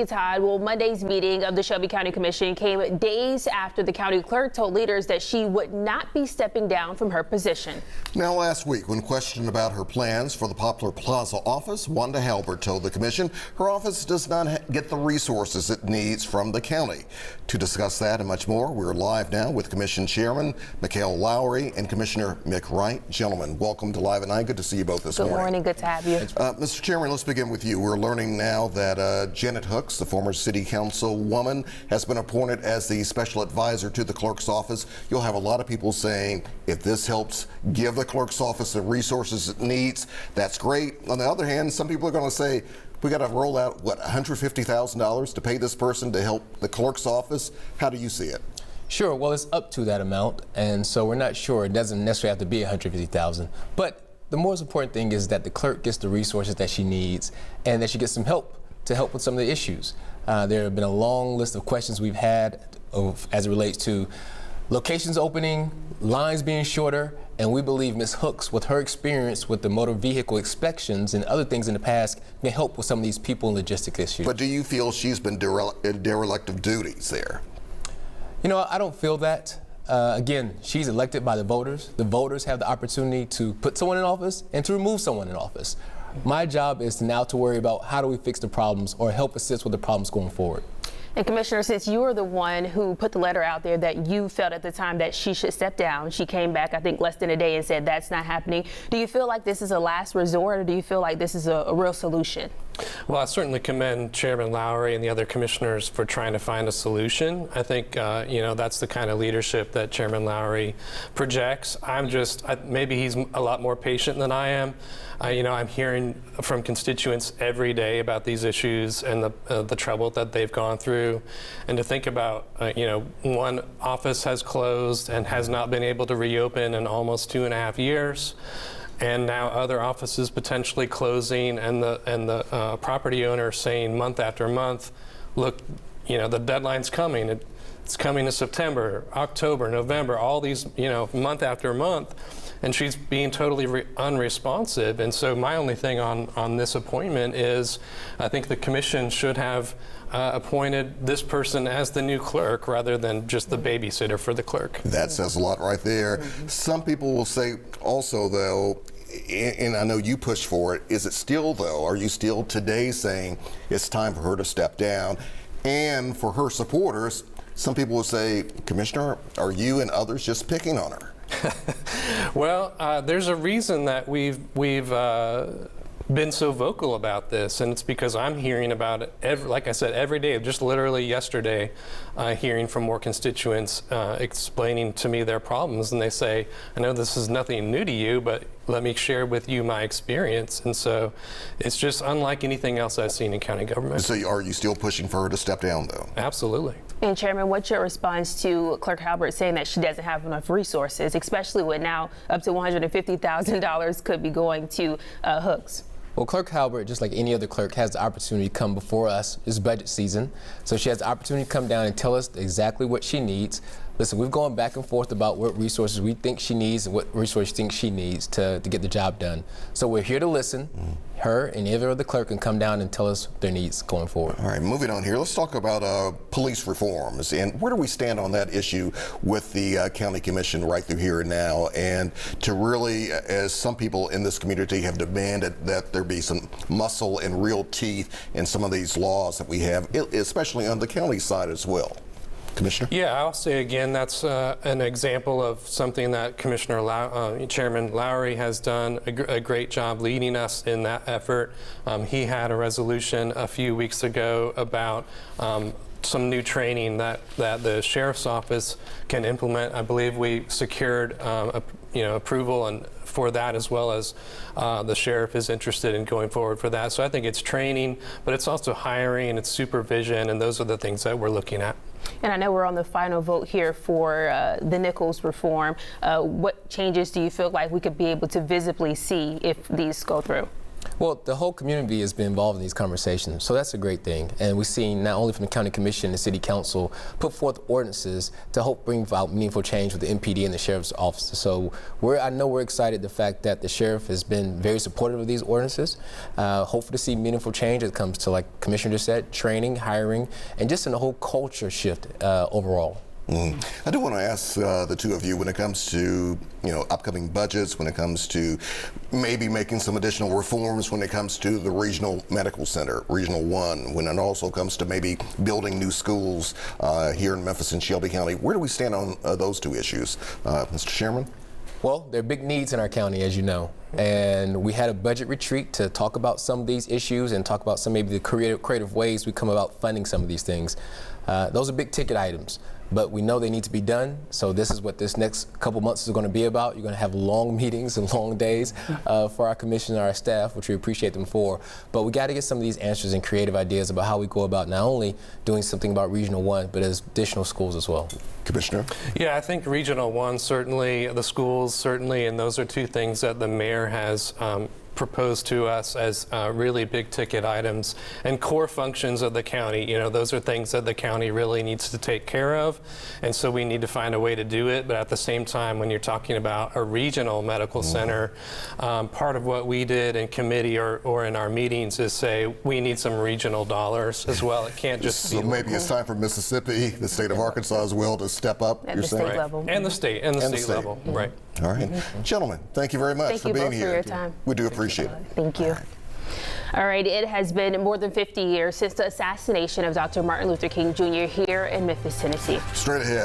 Todd, well, Monday's meeting of the Shelby County Commission came days after the county clerk told leaders that she would not be stepping down from her position. Now, last week, when questioned about her plans for the Poplar Plaza office, Wanda Halbert told the commission her office does not get the resources it needs from the county. To discuss that and much more, we're live now with Commission Chairman Mikhail Lowry and Commissioner Mick Wright. Gentlemen, welcome to Live at Night. Good to see you both this morning. Good morning. Good to have you. Mr. Chairman, let's begin with you. We're learning now that Janet Hooks, the former city council woman, has been appointed as the special advisor to the clerk's office. You'll have a lot of people saying if this helps give the clerk's office the resources it needs, that's great. On the other hand, some people are going to say we got to roll out, what, $150,000 to pay this person to help the clerk's office. How do you see it? Sure. Well, it's up to that amount, and so we're not sure. It doesn't necessarily have to be $150,000, but the most important thing is that the clerk gets the resources that she needs and that she gets some help to help with some of the issues. There have been a long list of questions we've had as it relates to locations opening, lines being shorter, and we believe Ms. Hooks, with her experience with the motor vehicle inspections and other things in the past, can help with some of these people and logistic issues. But do you feel she's been derelict of duties there? You know, I don't feel that. Again, she's elected by the voters. The voters have the opportunity to put someone in office and to remove someone in office. My job is now to worry about how do we fix the problems or help assist with the problems going forward. And Commissioner, since you are the one who put the letter out there that you felt at the time that she should step down, she came back, I think, less than a day and said that's not happening. Do you feel like this is a last resort, or do you feel like this is a real solution? Well, I certainly commend Chairman Lowry and the other commissioners for trying to find a solution. I think, you know, that's the kind of leadership that Chairman Lowry projects. Maybe he's a lot more patient than I am. You know, I'm hearing from constituents every day about these issues and the trouble that they've gone through. And to think about, you know, one office has closed and has not been able to reopen in almost 2.5 years. And now other offices potentially closing, and the property owner saying month after month, look, you know, the deadline's coming. It's coming to September, October, November, all these, you know, month after month. And she's being totally unresponsive. And so my only thing on this appointment is I think the commission should have appointed this person as the new clerk rather than just the babysitter for the clerk. That says a lot right there. Some people will say also, though, and I know you push for it, is it still, though, are you still today saying it's time for her to step down? And for her supporters, some people will say, Commissioner, are you and others just picking on her? Well, there's a reason that we've been so vocal about this, and it's because I'm hearing about it, like I said, every day. Just literally yesterday, hearing from more constituents explaining to me their problems, and they say, I know this is nothing new to you, but let me share with you my experience. And so it's just unlike anything else I've seen in county government. So are you still pushing for her to step down, though? Absolutely. And Chairman, what's your response to Clerk Halbert saying that she doesn't have enough resources, especially with now up to $150,000 could be going to Hooks? Well, Clerk Halbert, just like any other clerk, has the opportunity to come before us. It's budget season, so she has the opportunity to come down and tell us exactly what she needs. Listen, we've gone back and forth about what resources we think she needs and what resources she thinks she needs to get the job done. So we're here to listen. Her and either other clerk can come down and tell us their needs going forward. All right, moving on here, let's talk about police reforms. And where do we stand on that issue with the county commission right through here and now? And to really, as some people in this community have demanded, that there be some muscle and real teeth in some of these laws that we have, especially on the county side as well. Commissioner? Yeah, I'll say again, that's an example of something that Chairman Lowry has done a great job leading us in that effort. He had a resolution a few weeks ago about some new training that the sheriff's office can implement. I believe we secured approval and for that, as well as the sheriff is interested in going forward for that. So I think it's training, but it's also hiring, it's supervision, and those are the things that we're looking at. And I know we're on the final vote here for the Nichols reform. What changes do you feel like we could be able to visibly see if these go through? Well, the whole community has been involved in these conversations, so that's a great thing. And we've seen not only from the county commission and the city council put forth ordinances to help bring about meaningful change with the MPD and the sheriff's office. So I know we're excited the fact that the sheriff has been very supportive of these ordinances. Hopefully to see meaningful change when it comes to, like Commissioner just said, training, hiring, and just in the whole culture shift overall. I do want to ask the two of you, when it comes to upcoming budgets, when it comes to maybe making some additional reforms, when it comes to the regional medical center, Regional 1, when it also comes to maybe building new schools here in Memphis and Shelby County, where do we stand on those two issues, Mr. Chairman? Well, there are big needs in our county, as you know, and we had a budget retreat to talk about some of these issues and talk about some maybe the creative ways we come about funding some of these things. Those are big ticket items, but we know they need to be done. So this is what this next couple months is going to be about. You're going to have long meetings and long days for our commission and our staff, which we appreciate them for. But we got to get some of these answers and creative ideas about how we go about not only doing something about Regional 1, but as additional schools as well. Commissioner? Yeah, I think Regional 1 certainly, the schools certainly, and those are two things that the mayor has proposed to us as really big ticket items and core functions of the county. Those are things that the county really needs to take care of, and so we need to find a way to do it. But at the same time, when you're talking about a regional medical center, part of what we did in committee or in our meetings is say we need some regional dollars as well. It can't just be So maybe it's time for Mississippi, the state of Arkansas as well, to step up. At the state level. And the state level, right. All right. Gentlemen, thank you very much Thank for you being both here. for your time. We do appreciate it. Thank you. All right, it has been more than 50 years since the assassination of Dr. Martin Luther King Jr. here in Memphis, Tennessee. Straight ahead.